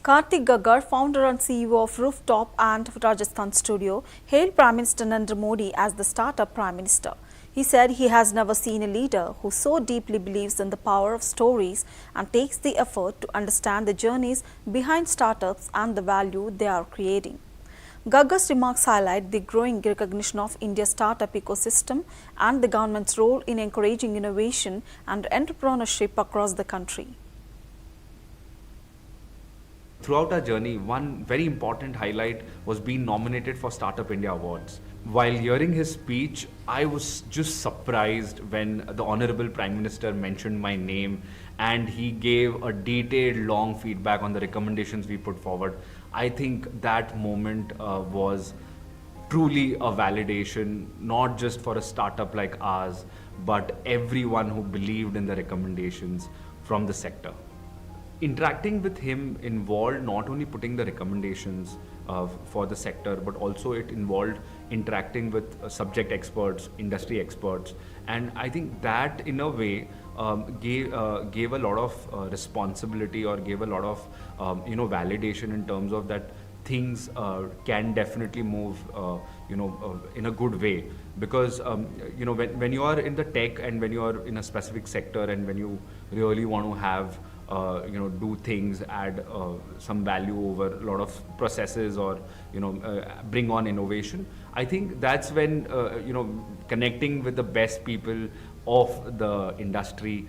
Karthik Gaggar, founder and CEO of Rooftop and Rajasthan Studio, hailed Prime Minister Narendra Modi as the startup Prime Minister. He said he has never seen a leader who so deeply believes in the power of stories and takes the effort to understand the journeys behind startups and the value they are creating. Gaggar's remarks highlight the growing recognition of India's startup ecosystem and the government's role in encouraging innovation and entrepreneurship across the country. Throughout our journey, one very important highlight was being nominated for Startup India Awards. While hearing his speech, I was just surprised when the Honorable Prime Minister mentioned my name and he gave a detailed, long feedback on the recommendations we put forward. I think that moment was truly a validation, not just for a startup like ours, but everyone who believed in the recommendations from the sector. Interacting with him involved not only putting the recommendations for the sector, but also it involved interacting with subject experts, industry experts, and I think that in a way gave a lot of responsibility, or gave a lot of validation in terms of that things can definitely move in a good way, because when you are in the tech and when you are in a specific sector and when you really want to have do things, add some value over a lot of processes, or bring on innovation, I think that's when connecting with the best people of the industry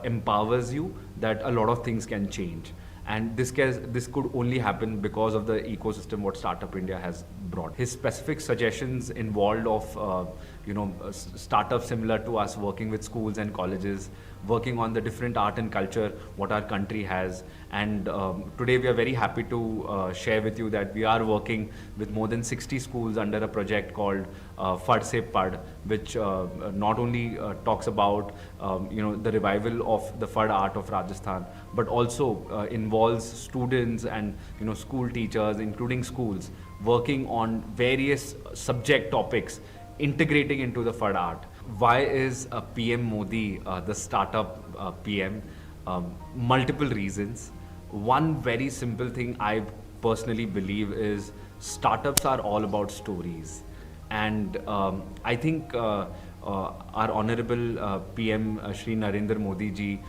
empowers you that a lot of things can change. And this could only happen because of the ecosystem what Startup India has brought. His specific suggestions involved of startups similar to us working with schools and colleges, working on the different art and culture what our country has. And today we are very happy to share with you that we are working with more than 60 schools under a project called Fad Se Pad, which not only talks about the revival of the Fad art of Rajasthan, but also involves students and school teachers, including schools, working on various subject topics, integrating into the Fad art. Why is PM Modi the startup PM? Multiple reasons. One very simple thing I personally believe is startups are all about stories. And I think our Honorable PM Shri Narendra Modi ji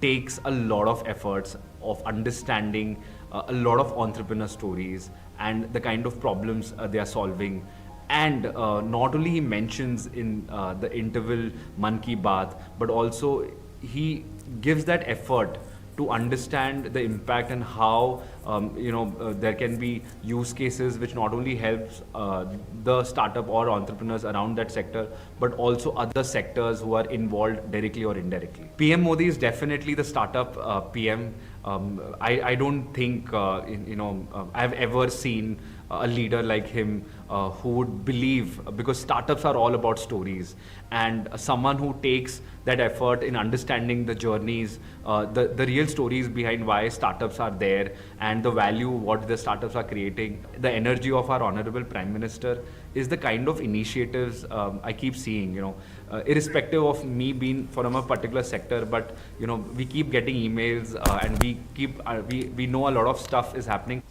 takes a lot of efforts of understanding a lot of entrepreneur stories and the kind of problems they are solving. And not only he mentions in the interval Man Ki Baat, but also he gives that effort to understand the impact and how there can be use cases which not only helps the startup or entrepreneurs around that sector, but also other sectors who are involved directly or indirectly. PM Modi is definitely the startup PM. I don't think I've ever seen a leader like him who would believe, because startups are all about stories, and someone who takes that effort in understanding the journeys, the real stories behind why startups are there and the value what the startups are creating. The energy of our Honorable Prime Minister is the kind of initiatives I keep seeing, irrespective of me being from a particular sector, but we keep getting emails and we know a lot of stuff is happening.